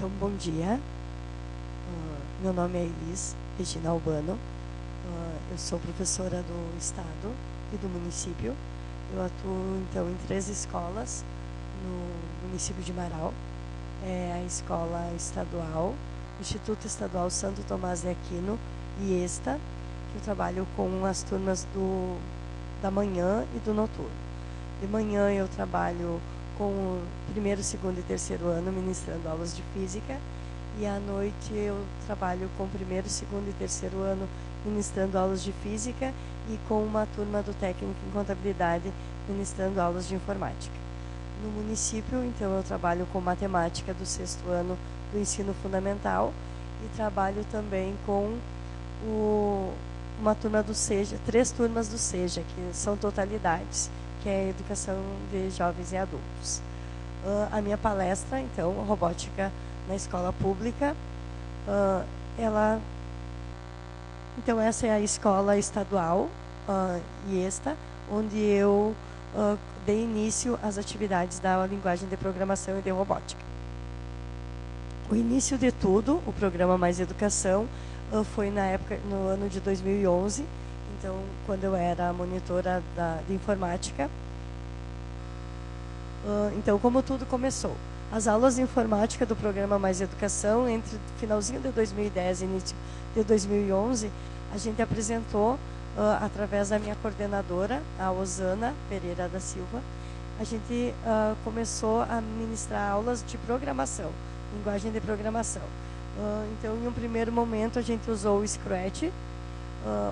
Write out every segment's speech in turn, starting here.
Então, bom dia. Meu nome é Elis Regina Albano. Eu sou professora do Estado e do município. Eu atuo, então, em 3 escolas no município de Marau. É a Escola Estadual, Instituto Estadual Santo Tomás de Aquino e ESTA, que eu trabalho com as turmas da manhã e do noturno. De manhã eu trabalho com o primeiro, segundo e terceiro ano, ministrando aulas de física, e à noite eu trabalho com o primeiro, segundo e terceiro ano, ministrando aulas de física, e com uma turma do técnico em contabilidade, ministrando aulas de informática. No município, então, eu trabalho com matemática do 6º ano do ensino fundamental, e trabalho também com uma turma do SEJA, 3 turmas do SEJA, que são totalidades, que é a educação de jovens e adultos. A minha palestra, então, robótica na escola pública, então essa é a escola estadual, IESTA, onde eu dei início às atividades da linguagem de programação e de robótica. O início de tudo, o programa Mais Educação, foi na época, no ano de 2011, então, quando eu era monitora de informática. Então, como tudo começou? As aulas de informática do programa Mais Educação, entre finalzinho de 2010 e início de 2011, a gente apresentou, através da minha coordenadora, a Osana Pereira da Silva, a gente começou a ministrar aulas de programação, linguagem de programação. Então, em um primeiro momento, a gente usou o Scratch,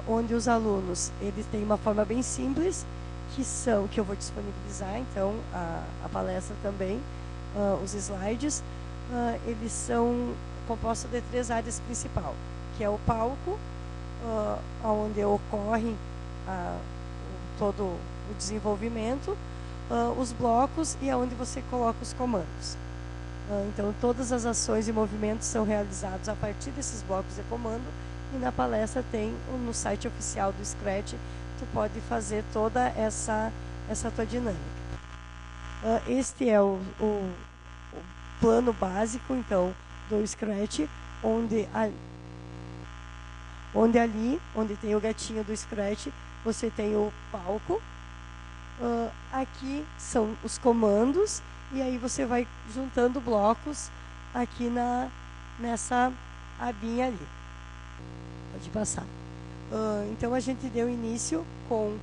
onde os alunos, eles têm uma forma bem simples, que eu vou disponibilizar, então, a palestra também, os slides, eles são compostos de 3 áreas principais, que é o palco, onde ocorre todo o desenvolvimento, os blocos e aonde você coloca os comandos. Então, todas as ações e movimentos são realizados a partir desses blocos de comando, e na palestra tem, no site oficial do Scratch, tu pode fazer toda essa tua dinâmica. Este é o plano básico, então, do Scratch, onde tem o gatinho do Scratch, você tem o palco. Aqui são os comandos, e aí você vai juntando blocos aqui nessa abinha ali. Pode passar. Então, a gente deu início com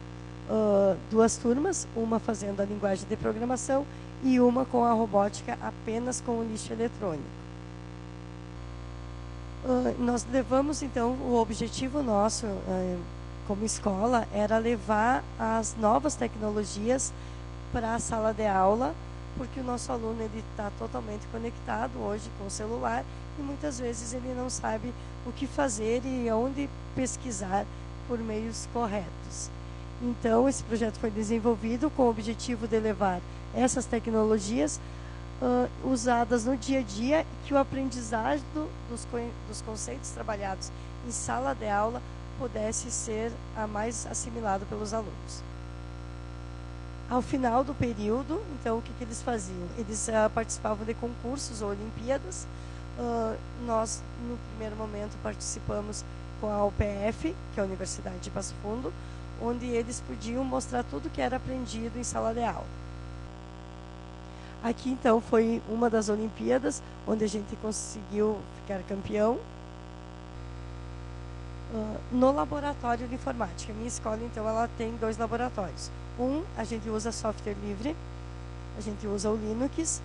2 turmas, uma fazendo a linguagem de programação e uma com a robótica apenas com o lixo eletrônico. Nós levamos, então, o objetivo nosso como escola era levar as novas tecnologias para a sala de aula, porque o nosso aluno está totalmente conectado hoje com o celular e muitas vezes ele não sabe o que fazer e onde pesquisar por meios corretos. Então, esse projeto foi desenvolvido com o objetivo de levar essas tecnologias usadas no dia a dia, que o aprendizagem dos conceitos trabalhados em sala de aula pudesse ser mais assimilado pelos alunos. Ao final do período, então, o que eles faziam? Eles participavam de concursos ou Olimpíadas. Nós, no primeiro momento, participamos com a UPF, que é a Universidade de Passo Fundo, onde eles podiam mostrar tudo que era aprendido em sala de aula. Aqui, então, foi uma das Olimpíadas, onde a gente conseguiu ficar campeão. No laboratório de informática. Minha escola, então, ela tem 2 laboratórios. A gente usa software livre, a gente usa o Linux,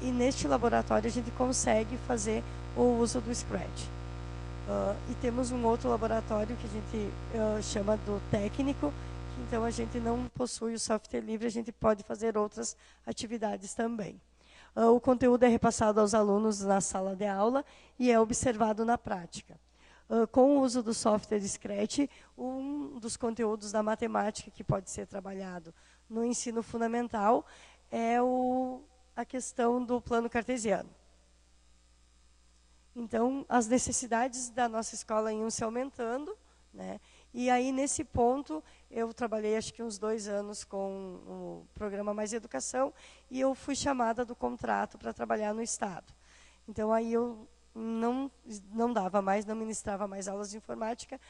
e neste laboratório a gente consegue fazer o uso do Scratch. E temos um outro laboratório que a gente chama do técnico, que então a gente não possui o software livre, a gente pode fazer outras atividades também. O conteúdo é repassado aos alunos na sala de aula e é observado na prática. Com o uso do software Scratch, um dos conteúdos da matemática que pode ser trabalhado no ensino fundamental é a questão do plano cartesiano. Então, as necessidades da nossa escola iam se aumentando, né? E aí, nesse ponto, eu trabalhei acho que uns 2 anos com o programa Mais Educação, e eu fui chamada do contrato para trabalhar no Estado. Então, aí eu não dava mais, não ministrava mais aulas de informática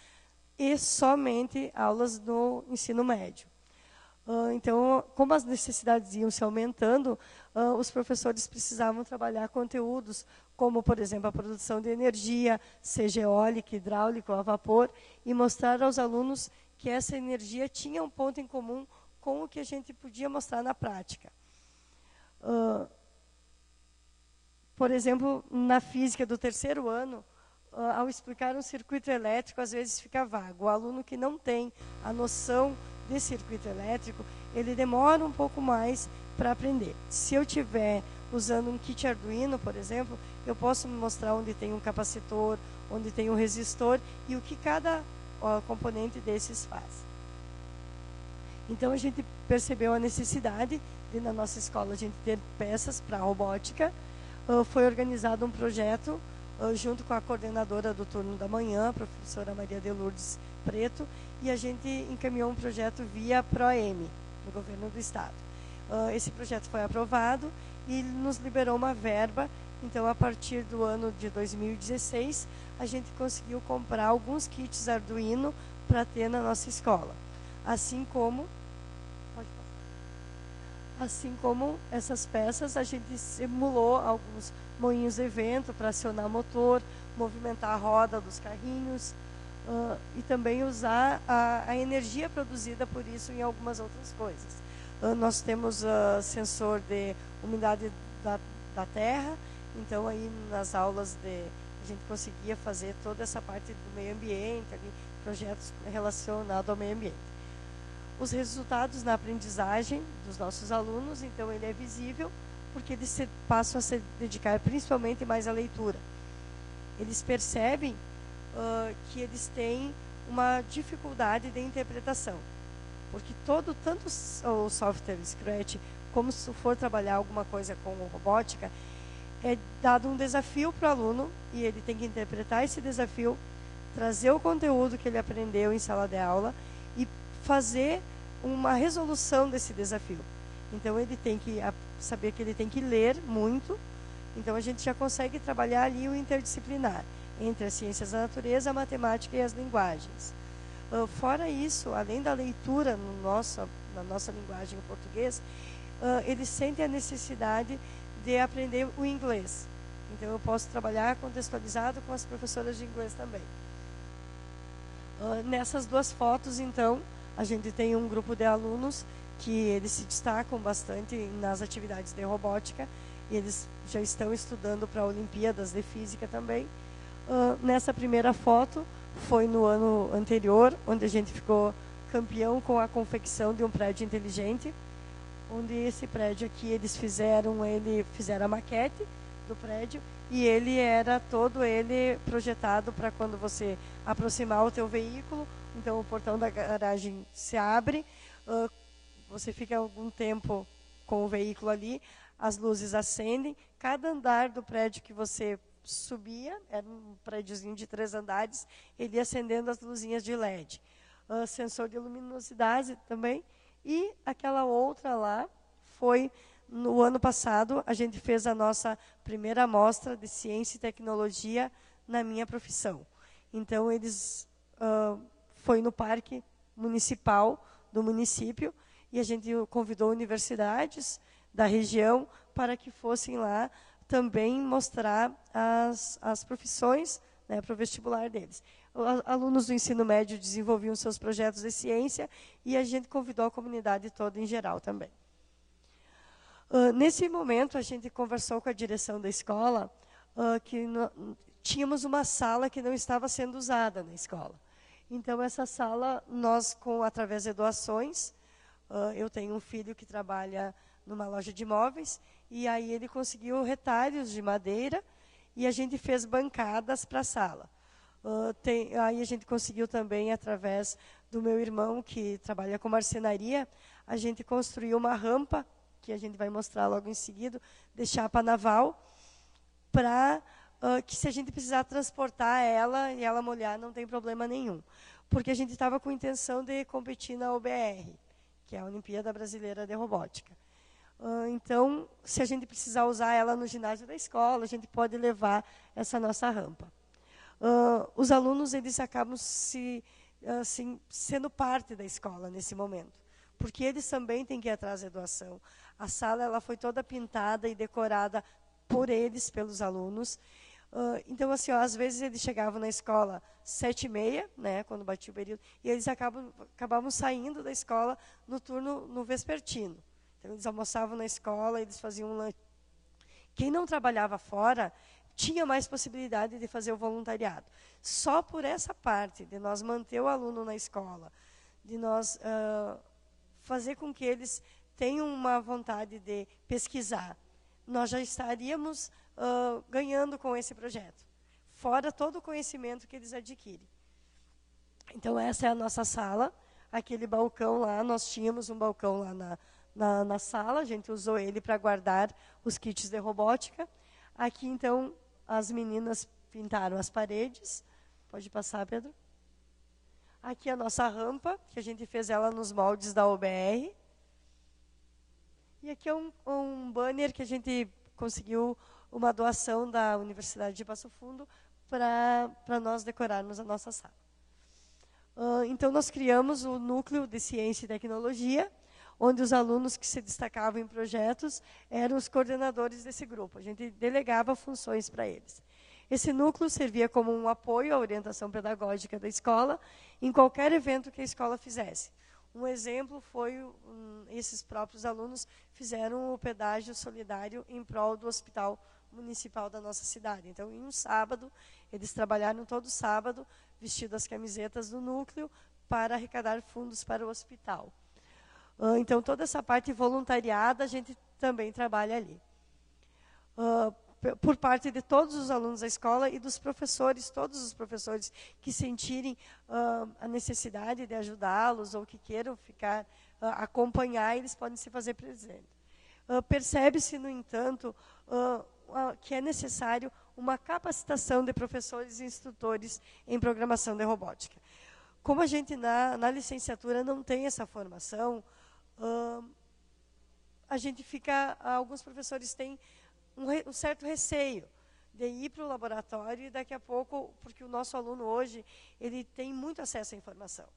e somente aulas no ensino médio. Então, como as necessidades iam se aumentando, os professores precisavam trabalhar conteúdos, como, por exemplo, a produção de energia, seja eólica, hidráulica ou a vapor, e mostrar aos alunos que essa energia tinha um ponto em comum com o que a gente podia mostrar na prática. Por exemplo, na física do terceiro ano, ao explicar um circuito elétrico, às vezes fica vago. O aluno que não tem a noção de circuito elétrico, ele demora um pouco mais para aprender. Se eu estiver usando um kit Arduino, por exemplo, eu posso mostrar onde tem um capacitor, onde tem um resistor e o que cada componente desses faz. Então, a gente percebeu a necessidade de, na nossa escola, a gente ter peças para robótica. Foi organizado um projeto junto com a coordenadora do turno da manhã, a professora Maria de Lourdes Preto, e a gente encaminhou um projeto via PROEM, do governo do estado. Esse projeto foi aprovado e nos liberou uma verba. Então, a partir do ano de 2016, a gente conseguiu comprar alguns kits Arduino para ter na nossa escola. Assim como essas peças, a gente simulou alguns moinhos de vento para acionar o motor, movimentar a roda dos carrinhos e também usar a energia produzida por isso em algumas outras coisas. Nós temos sensor de umidade da terra, então aí nas aulas a gente conseguia fazer toda essa parte do meio ambiente, ali, projetos relacionados ao meio ambiente. Os resultados na aprendizagem dos nossos alunos, então ele é visível, porque eles passam a se dedicar principalmente mais à leitura. Eles percebem que eles têm uma dificuldade de interpretação, porque tanto o software Scratch, como se for trabalhar alguma coisa com robótica, é dado um desafio para o aluno, e ele tem que interpretar esse desafio, trazer o conteúdo que ele aprendeu em sala de aula, e fazer uma resolução desse desafio. Então, ele tem que saber que ele tem que ler muito. Então, a gente já consegue trabalhar ali o interdisciplinar, entre as ciências da natureza, a matemática e as linguagens. Fora isso, além da leitura na nossa linguagem, o português, eles sentem a necessidade de aprender o inglês. Então, eu posso trabalhar contextualizado com as professoras de inglês também. Nessas duas fotos, então, a gente tem um grupo de alunos que eles se destacam bastante nas atividades de robótica, e eles já estão estudando para Olimpíadas de Física também. Nessa primeira foto, foi no ano anterior, onde a gente ficou campeão com a confecção de um prédio inteligente, onde esse prédio aqui eles fizeram a maquete do prédio, e ele era todo ele projetado para quando você aproximar o teu veículo. Então, o portão da garagem se abre, você fica algum tempo com o veículo ali, as luzes acendem, cada andar do prédio que você subia, era um prédiozinho de 3 andares, ele ia acendendo as luzinhas de LED. Sensor de luminosidade também, e aquela outra lá foi no ano passado, a gente fez a nossa primeira amostra de ciência e tecnologia na minha profissão. Então, foi no parque municipal do município, e a gente convidou universidades da região para que fossem lá também mostrar as profissões, né, para o vestibular deles. Alunos do ensino médio desenvolviam seus projetos de ciência, e a gente convidou a comunidade toda em geral também. Nesse momento, a gente conversou com a direção da escola, que tínhamos uma sala que não estava sendo usada na escola. Então, essa sala, nós, através de doações, eu tenho um filho que trabalha numa loja de imóveis, e aí ele conseguiu retalhos de madeira, e a gente fez bancadas para a sala. Aí a gente conseguiu também, através do meu irmão, que trabalha com marcenaria, a gente construiu uma rampa, que a gente vai mostrar logo em seguida, de chapa naval, para que, se a gente precisar transportar ela e ela molhar, não tem problema nenhum. Porque a gente estava com a intenção de competir na OBR, que é a Olimpíada Brasileira de Robótica. Então, se a gente precisar usar ela no ginásio da escola, a gente pode levar essa nossa rampa. Os alunos, eles acabam sendo parte da escola nesse momento, porque eles também têm que ir atrás da doação. A sala ela foi toda pintada e decorada por eles, pelos alunos. Então, assim, às vezes eles chegavam na escola 7h30, né, quando batia o período, e eles acabavam saindo da escola no turno no vespertino. Então, eles almoçavam na escola, eles faziam um lanche. Quem não trabalhava fora tinha mais possibilidade de fazer o voluntariado. Só por essa parte de nós manter o aluno na escola, de nós fazer com que eles tenham uma vontade de pesquisar, nós já estaríamos ganhando com esse projeto, fora todo o conhecimento que eles adquirem. Então, essa é a nossa sala, aquele balcão lá, nós tínhamos um balcão lá na sala, a gente usou ele para guardar os kits de robótica. Aqui, então, as meninas pintaram as paredes. Pode passar, Pedro. Aqui a nossa rampa, que a gente fez ela nos moldes da OBR. E aqui é um banner que a gente conseguiu uma doação da Universidade de Passo Fundo para nós decorarmos a nossa sala. Então, nós criamos o Núcleo de Ciência e Tecnologia, onde os alunos que se destacavam em projetos eram os coordenadores desse grupo. A gente delegava funções para eles. Esse núcleo servia como um apoio à orientação pedagógica da escola em qualquer evento que a escola fizesse. Um exemplo foi, esses próprios alunos fizeram o pedágio solidário em prol do hospital municipal da nossa cidade. Então, em um sábado, eles trabalharam todo sábado, vestindo as camisetas do núcleo, para arrecadar fundos para o hospital. Então, toda essa parte voluntariada, a gente também trabalha ali. Por parte de todos os alunos da escola e dos professores, todos os professores que sentirem a necessidade de ajudá-los ou que queiram ficar, acompanhar, eles podem se fazer presentes. Percebe-se, no entanto, que é necessário uma capacitação de professores e instrutores em programação de robótica. Como a gente, na licenciatura, não tem essa formação, a gente fica, alguns professores têm um certo receio de ir para o laboratório e daqui a pouco, porque o nosso aluno hoje, ele tem muito acesso à informação.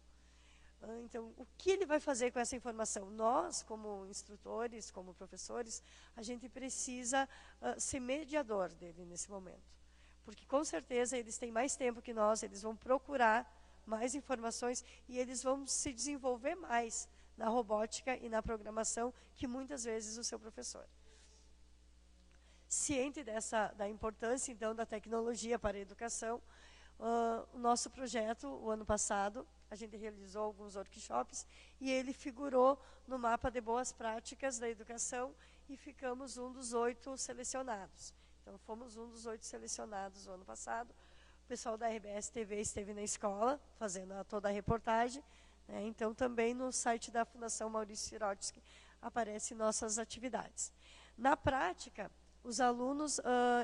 Então, o que ele vai fazer com essa informação? Nós, como instrutores, como professores, a gente precisa ser mediador dele nesse momento. Porque, com certeza, eles têm mais tempo que nós, eles vão procurar mais informações e eles vão se desenvolver mais na robótica e na programação que muitas vezes o seu professor. Ciente da importância, então, da tecnologia para a educação, o nosso projeto, o ano passado, a gente realizou alguns workshops e ele figurou no mapa de boas práticas da educação e ficamos um dos 8 selecionados. Então, fomos um dos 8 selecionados no ano passado. O pessoal da RBS TV esteve na escola, fazendo toda a reportagem. Né? Então, também no site da Fundação Maurício Sirotsky aparecem nossas atividades. Na prática, os alunos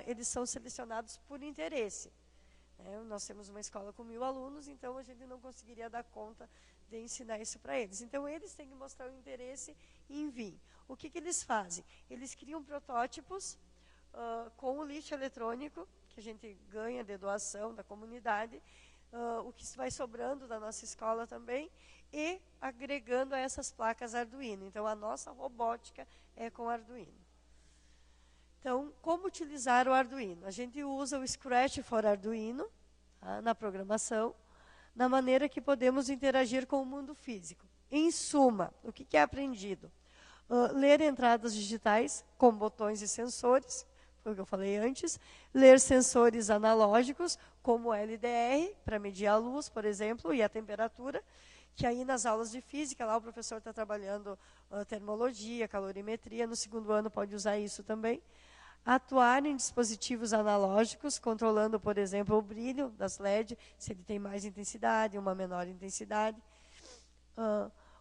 eles são selecionados por interesse. Nós temos uma escola com 1000 alunos, então a gente não conseguiria dar conta de ensinar isso para eles. Então, eles têm que mostrar o interesse em vir. O que eles fazem? Eles criam protótipos com o lixo eletrônico, que a gente ganha de doação da comunidade, o que vai sobrando da nossa escola também, e agregando a essas placas Arduino. Então, a nossa robótica é com Arduino. Então, como utilizar o Arduino? A gente usa o Scratch for Arduino, tá, na programação, na maneira que podemos interagir com o mundo físico. Em suma, o que é aprendido? Ler entradas digitais com botões e sensores, foi o que eu falei antes. Ler sensores analógicos, como o LDR, para medir a luz, por exemplo, e a temperatura, que aí nas aulas de física, lá o professor está trabalhando termologia, calorimetria, no segundo ano pode usar isso também. Atuar em dispositivos analógicos, controlando, por exemplo, o brilho das LED, se ele tem mais intensidade, uma menor intensidade.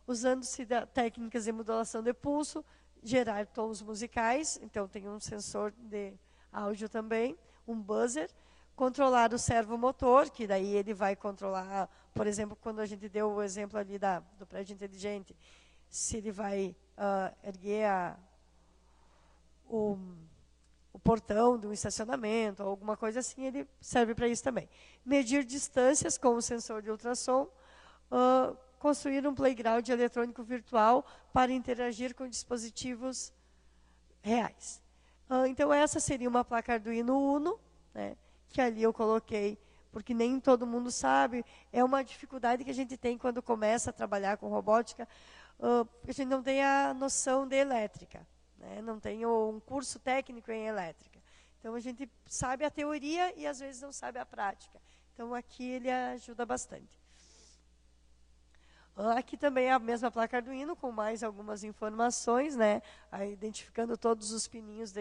Usando-se técnicas de modulação de pulso, gerar tons musicais, então tem um sensor de áudio também, um buzzer. Controlar o servomotor, que daí ele vai controlar, por exemplo, quando a gente deu o exemplo ali do prédio inteligente, se ele vai erguer o portão de um estacionamento, ou alguma coisa assim, ele serve para isso também. Medir distâncias com o sensor de ultrassom, construir um playground eletrônico virtual para interagir com dispositivos reais. Então, essa seria uma placa Arduino Uno, né, que ali eu coloquei, porque nem todo mundo sabe, é uma dificuldade que a gente tem quando começa a trabalhar com robótica, porque a gente não tem a noção de elétrica, né, não tem um curso técnico em elétrica. Então, a gente sabe a teoria e, às vezes, não sabe a prática. Então, aqui ele ajuda bastante. Aqui também é a mesma placa Arduino, com mais algumas informações, né? Aí, identificando todos os pininhos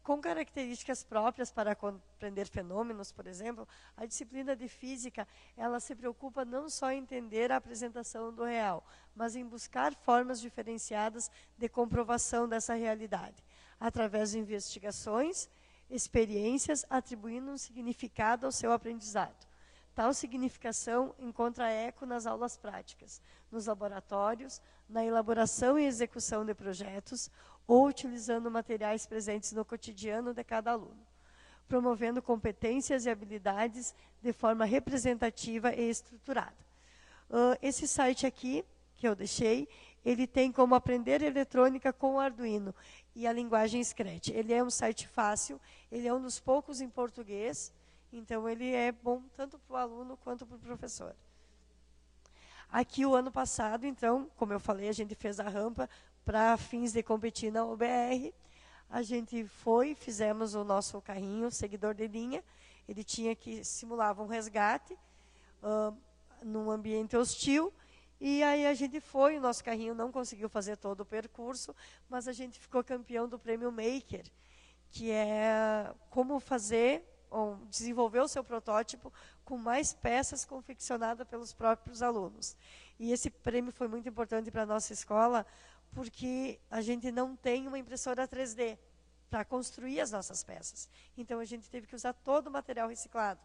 com características próprias para compreender fenômenos, por exemplo. A disciplina de física, ela se preocupa não só em entender a apresentação do real, mas em buscar formas diferenciadas de comprovação dessa realidade, através de investigações, experiências, atribuindo um significado ao seu aprendizado. Tal significação encontra eco nas aulas práticas, nos laboratórios, na elaboração e execução de projetos, ou utilizando materiais presentes no cotidiano de cada aluno, promovendo competências e habilidades de forma representativa e estruturada. Esse site aqui, que eu deixei, ele tem como aprender eletrônica com o Arduino e a linguagem Scratch. Ele é um site fácil, ele é um dos poucos em português, então, ele é bom tanto para o aluno quanto para o professor. Aqui, o ano passado, então, como eu falei, a gente fez a rampa para fins de competir na OBR. A gente fizemos o nosso carrinho, seguidor de linha. Ele tinha que simular um resgate num ambiente hostil. E aí a gente o nosso carrinho não conseguiu fazer todo o percurso, mas a gente ficou campeão do Prêmio Maker, que é como desenvolver o seu protótipo com mais peças confeccionadas pelos próprios alunos. E esse prêmio foi muito importante para a nossa escola, porque a gente não tem uma impressora 3D para construir as nossas peças. Então, a gente teve que usar todo o material reciclado.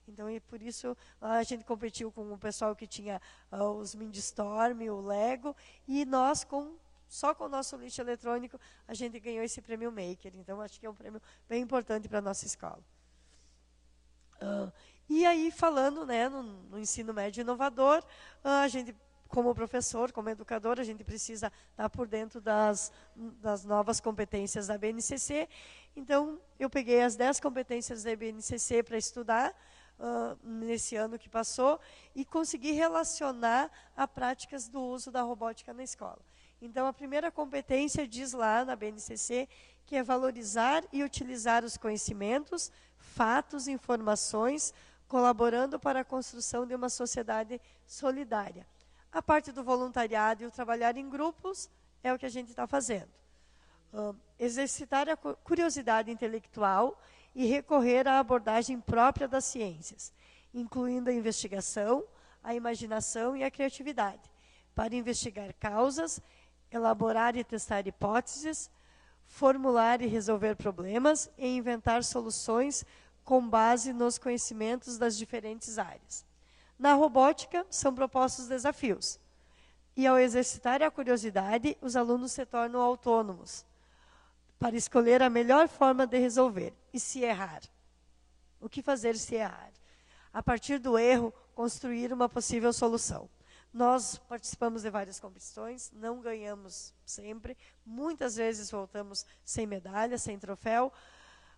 Então, e por isso, a gente competiu com o pessoal que tinha os Mindstorm, o Lego, e nós, só com o nosso lixo eletrônico, a gente ganhou esse prêmio Maker. Então, acho que é um prêmio bem importante para a nossa escola. E aí, falando, né, no ensino médio inovador, a gente, como professor, como educador, a gente precisa estar por dentro das novas competências da BNCC. Então, eu peguei as 10 competências da BNCC para estudar nesse ano que passou e consegui relacionar a práticas do uso da robótica na escola. Então, a primeira competência diz lá na BNCC que é valorizar e utilizar os conhecimentos, fatos, informações, colaborando para a construção de uma sociedade solidária. A parte do voluntariado e o trabalhar em grupos é o que a gente está fazendo. Exercitar a curiosidade intelectual e recorrer à abordagem própria das ciências, incluindo a investigação, a imaginação e a criatividade, para investigar causas, elaborar e testar hipóteses, formular e resolver problemas e inventar soluções com base nos conhecimentos das diferentes áreas. Na robótica, são propostos desafios. E ao exercitar a curiosidade, os alunos se tornam autônomos para escolher a melhor forma de resolver. E se errar? O que fazer se errar? A partir do erro, construir uma possível solução. Nós participamos de várias competições, não ganhamos sempre, muitas vezes voltamos sem medalha, sem troféu,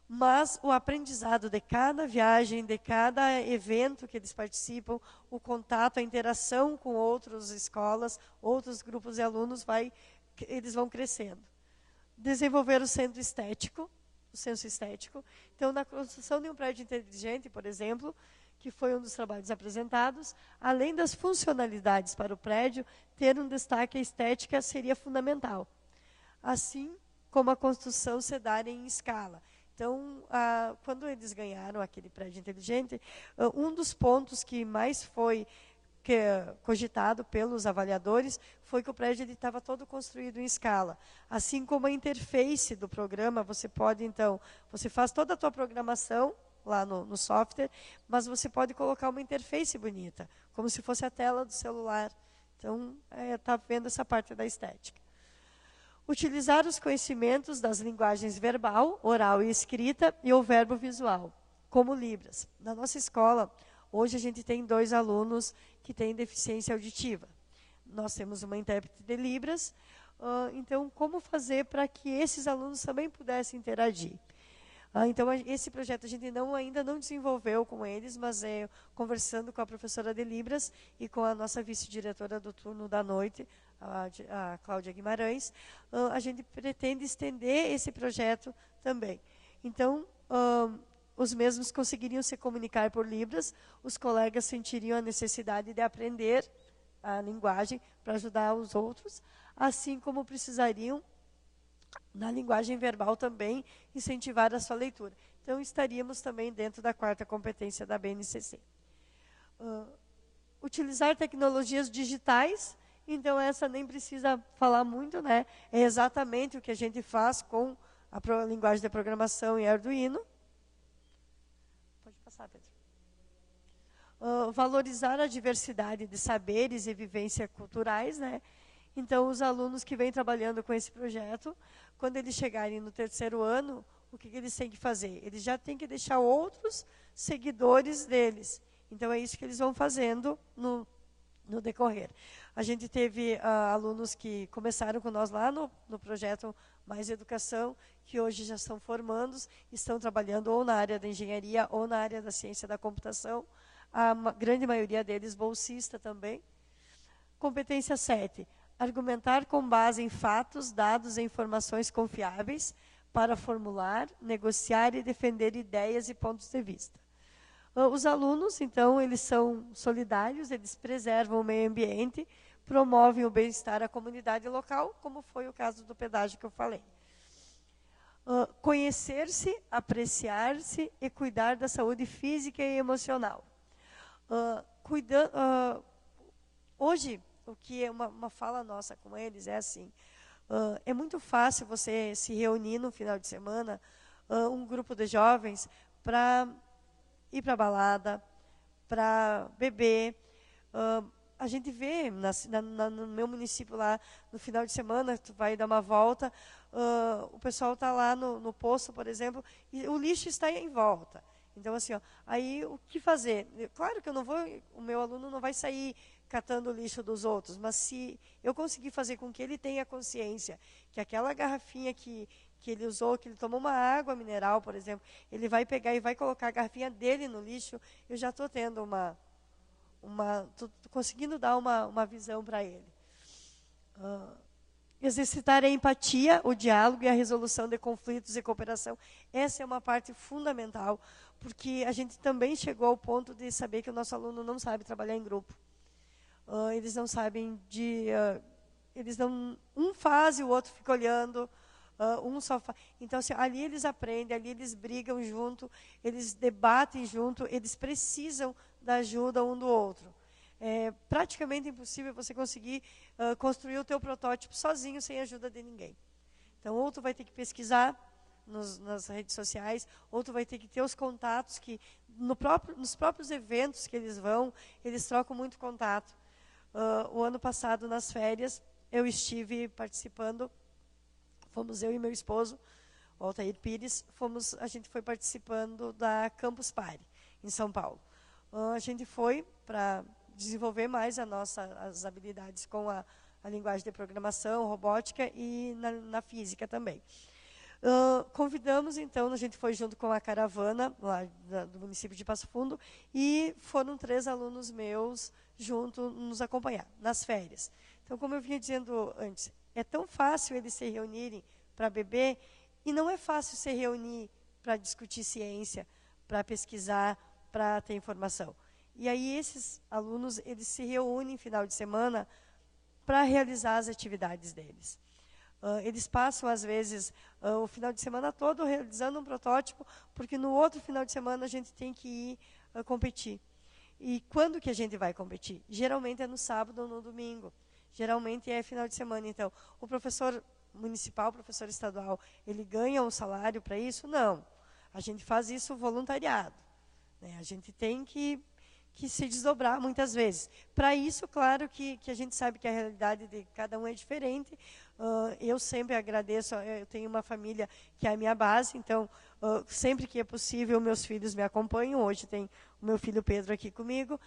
mas o aprendizado de cada viagem, de cada evento que eles participam, o contato, a interação com outras escolas, outros grupos de alunos, eles vão crescendo. Desenvolver o senso estético. Então, na construção de um prédio inteligente, por exemplo, que foi um dos trabalhos apresentados, além das funcionalidades para o prédio, ter um destaque à estética seria fundamental. Assim como a construção se dar em escala. Então, quando eles ganharam aquele prédio inteligente, um dos pontos que mais foi cogitado pelos avaliadores foi que o prédio estava todo construído em escala. Assim como a interface do programa, você faz toda a tua programação lá no software, mas você pode colocar uma interface bonita, como se fosse a tela do celular. Então, está vendo essa parte da estética. Utilizar os conhecimentos das linguagens verbal, oral e escrita e o verbo visual, como Libras. Na nossa escola, hoje a gente tem 2 alunos que têm deficiência auditiva. Nós temos uma intérprete de Libras, então como fazer para que esses alunos também pudessem interagir? Então, esse projeto a gente ainda não desenvolveu com eles, mas conversando com a professora de Libras e com a nossa vice-diretora do turno da noite, a Cláudia Guimarães, a gente pretende estender esse projeto também. Então, os mesmos conseguiriam se comunicar por Libras, os colegas sentiriam a necessidade de aprender a linguagem para ajudar os outros, assim como precisariam na linguagem verbal também, incentivar a sua leitura. Então, estaríamos também dentro da 4ª competência da BNCC. Utilizar tecnologias digitais, então essa nem precisa falar muito, né? É exatamente o que a gente faz com a linguagem de programação e Arduino. Pode passar, Pedro. Valorizar a diversidade de saberes e vivências culturais, né? Então, os alunos que vêm trabalhando com esse projeto, quando eles chegarem no 3º ano, o que eles têm que fazer? Eles já têm que deixar outros seguidores deles. Então, é isso que eles vão fazendo no decorrer. A gente teve alunos que começaram com nós lá no projeto Mais Educação, que hoje já estão formandos, estão trabalhando ou na área da engenharia ou na área da ciência da computação. A grande maioria deles bolsista também. Competência 7. Argumentar com base em fatos, dados e informações confiáveis para formular, negociar e defender ideias e pontos de vista. Os alunos, então, eles são solidários, eles preservam o meio ambiente, promovem o bem-estar à comunidade local, como foi o caso do pedágio que eu falei. Conhecer-se, apreciar-se e cuidar da saúde física e emocional. Hoje, o que é uma fala nossa com eles é assim, é muito fácil você se reunir no final de semana, um grupo de jovens, para ir para a balada, para beber. A gente vê no meu município lá, no final de semana, tu vai dar uma volta, o pessoal está lá no poço, por exemplo, e o lixo está em volta. Então, assim, aí o que fazer? Claro que o meu aluno não vai sair catando o lixo dos outros, mas se eu conseguir fazer com que ele tenha consciência que aquela garrafinha que ele usou, que ele tomou uma água mineral, por exemplo, ele vai pegar e vai colocar a garrafinha dele no lixo, eu já estou tendo tô conseguindo dar uma visão para ele. Exercitar a empatia, o diálogo e a resolução de conflitos e cooperação. Essa é uma parte fundamental, porque a gente também chegou ao ponto de saber que o nosso aluno não sabe trabalhar em grupo. Eles não sabem um faz e o outro fica olhando, então, assim, ali eles aprendem, ali eles brigam junto, eles debatem junto, eles precisam da ajuda um do outro. É praticamente impossível você conseguir construir o teu protótipo sozinho, sem a ajuda de ninguém. Então, ou tu vai ter que pesquisar nas redes sociais, ou tu vai ter que ter os contatos que, nos próprios eventos que eles vão, eles trocam muito contato. O ano passado, nas férias, eu estive participando, fomos eu e meu esposo, o Altair Pires, a gente foi participando da Campus Party, em São Paulo. A gente foi para desenvolver mais as habilidades com a linguagem de programação, robótica e na física também. Convidamos, então, a gente foi junto com a caravana lá do município de Passo Fundo e foram 3 alunos meus junto nos acompanhar, nas férias. Então, como eu vinha dizendo antes, é tão fácil eles se reunirem para beber e não é fácil se reunir para discutir ciência, para pesquisar, para ter informação. E aí esses alunos, eles se reúnem no final de semana para realizar as atividades deles. Eles passam, às vezes, o final de semana todo realizando um protótipo, porque no outro final de semana a gente tem que ir competir. E quando que a gente vai competir? Geralmente é no sábado ou no domingo. Geralmente é final de semana. Então, o professor municipal, o professor estadual, ele ganha um salário para isso? Não. A gente faz isso voluntariado. Né? A gente tem que se desdobrar muitas vezes. Para isso, claro que a gente sabe que a realidade de cada um é diferente, Eu sempre agradeço, eu tenho uma família que é a minha base, então, sempre que é possível, meus filhos me acompanham. Hoje tem o meu filho Pedro aqui comigo.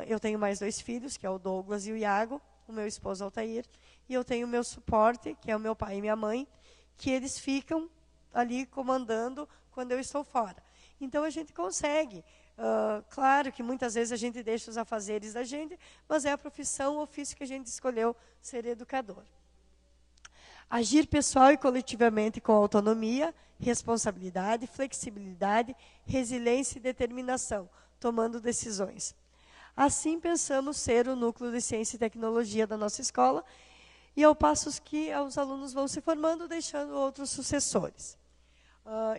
Eu tenho mais 2 filhos, que é o Douglas e o Iago, o meu esposo Altair. E eu tenho o meu suporte, que é o meu pai e minha mãe, que eles ficam ali comandando quando eu estou fora. Então, a gente consegue. Claro que muitas vezes a gente deixa os afazeres da gente, mas é a profissão, o ofício que a gente escolheu ser educador. Agir pessoal e coletivamente com autonomia, responsabilidade, flexibilidade, resiliência e determinação, tomando decisões. Assim pensamos ser o núcleo de ciência e tecnologia da nossa escola, e ao passo que os alunos vão se formando, deixando outros sucessores.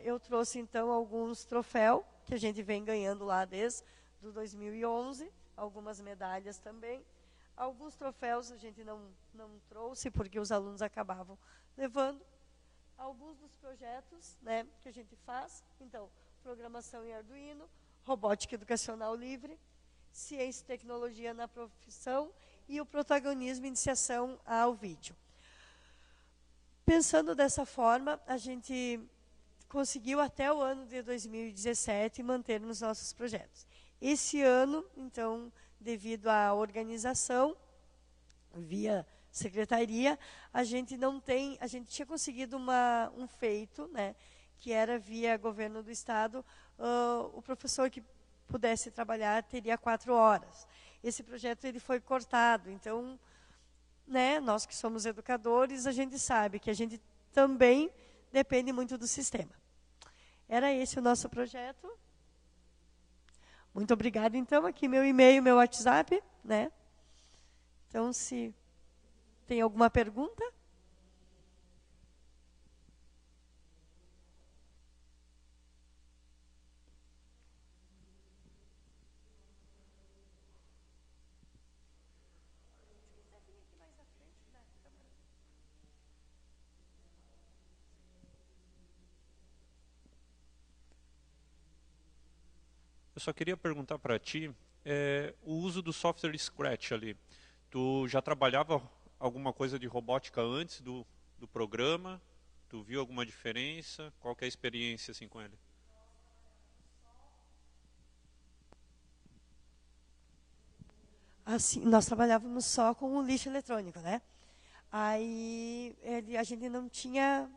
Eu trouxe, então, alguns troféus que a gente vem ganhando lá desde 2011, algumas medalhas também. Alguns troféus a gente não trouxe, porque os alunos acabavam levando. Alguns dos projetos, né, que a gente faz. Então, programação em Arduino, robótica educacional livre, ciência e tecnologia na profissão e o protagonismo e iniciação ao vídeo. Pensando dessa forma, a gente conseguiu até o ano de 2017 manter nos nossos projetos. Esse ano, então, devido à organização via secretaria, a gente tinha conseguido um feito, né, que era via governo do estado, o professor que pudesse trabalhar teria 4 horas. Esse projeto ele foi cortado, então, né, nós que somos educadores, a gente sabe que a gente também depende muito do sistema. Era esse o nosso projeto. Muito obrigada, então. Aqui meu e-mail, meu WhatsApp, né? Então, se tem alguma pergunta? Eu só queria perguntar para ti, o uso do software Scratch ali. Tu já trabalhava alguma coisa de robótica antes do programa? Tu viu alguma diferença? Qual que é a experiência assim, com ele? Assim, nós trabalhávamos só com o lixo eletrônico, né? Aí a gente não tinha,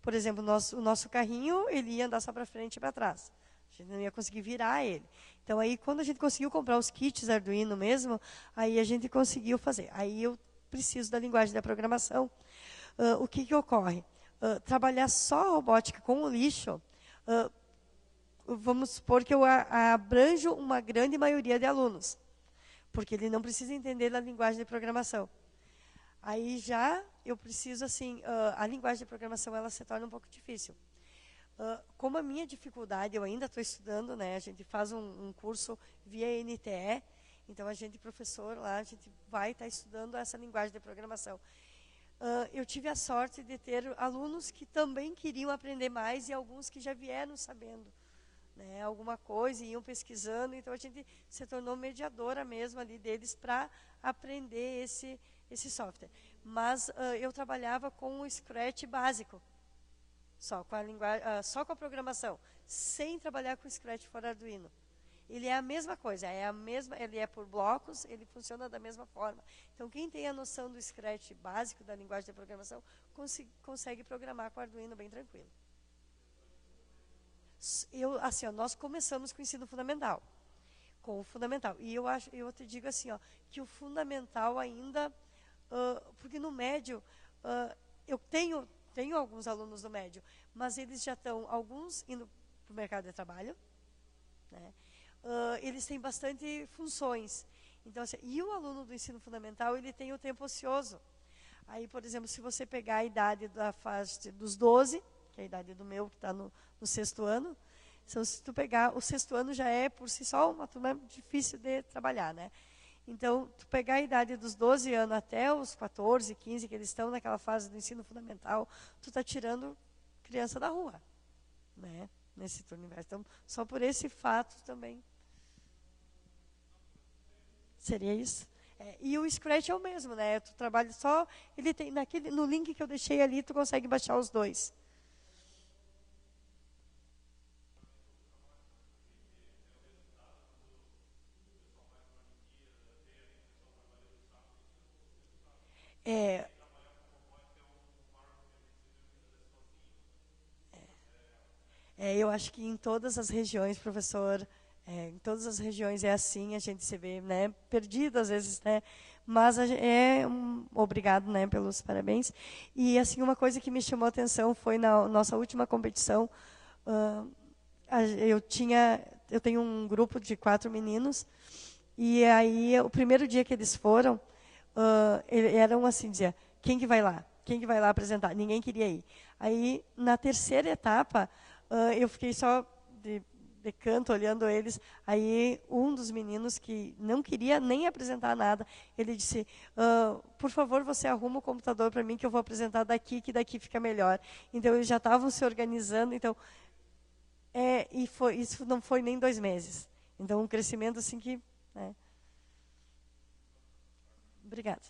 por exemplo, o nosso carrinho, ele ia andar só para frente e para trás. A gente não ia conseguir virar ele. Então, aí, quando a gente conseguiu comprar os kits Arduino mesmo, aí a gente conseguiu fazer. Aí eu preciso da linguagem da programação. O que ocorre? Trabalhar só a robótica com o lixo, vamos supor que eu abranjo uma grande maioria de alunos, porque ele não precisa entender a linguagem de programação. Aí já eu preciso, assim, a linguagem de programação ela se torna um pouco difícil. Como a minha dificuldade, eu ainda estou estudando, né? A gente faz um curso via NTE, então a gente, professor lá, a gente vai estar estudando essa linguagem de programação. Eu tive a sorte de ter alunos que também queriam aprender mais e alguns que já vieram sabendo, né, alguma coisa e iam pesquisando, então a gente se tornou mediadora mesmo ali deles para aprender esse software. Mas eu trabalhava com o Scratch básico. Só com a linguagem, só com a programação, sem trabalhar com o Scratch for Arduino. Ele é a mesma coisa, ele é por blocos, ele funciona da mesma forma. Então, quem tem a noção do Scratch básico, da linguagem de programação, consegue programar com o Arduino bem tranquilo. Nós começamos com o ensino fundamental. Com o fundamental. E eu te digo assim, que o fundamental ainda, porque no médio, eu tenho alguns alunos do médio, mas eles já estão, alguns indo para o mercado de trabalho, né? Eles têm bastante funções. Então, assim, e o aluno do ensino fundamental, ele tem o tempo ocioso. Aí, por exemplo, se você pegar a idade da fase dos 12, que é a idade do meu, que está no 6º ano, então, se tu pegar, o 6º ano já é, por si só, uma turma difícil de trabalhar, né? Então, tu pegar a idade dos 12 anos até os 14, 15, que eles estão naquela fase do ensino fundamental, tu está tirando criança da rua, né? Nesse turno inverso. Então, só por esse fato também. Seria isso? E o Scratch é o mesmo, né? Tu trabalha só, ele tem no link que eu deixei ali, tu consegue baixar os dois. Eu acho que em todas as regiões, professor, em todas as regiões é assim, a gente se vê, né, perdido às vezes, né, mas obrigado, né, pelos parabéns. E assim, uma coisa que me chamou a atenção foi na nossa última competição, eu tenho um grupo de 4 meninos, e aí o primeiro dia que eles foram, eram assim, dizia, quem que vai lá? Quem que vai lá apresentar? Ninguém queria ir. Aí, na terceira etapa, eu fiquei só de canto olhando eles. Aí um dos meninos que não queria nem apresentar nada, ele disse, por favor, você arruma o computador para mim que eu vou apresentar daqui, que daqui fica melhor. Então eles já estavam se organizando. Então isso não foi nem 2 meses. Então um crescimento assim que, né? Obrigada.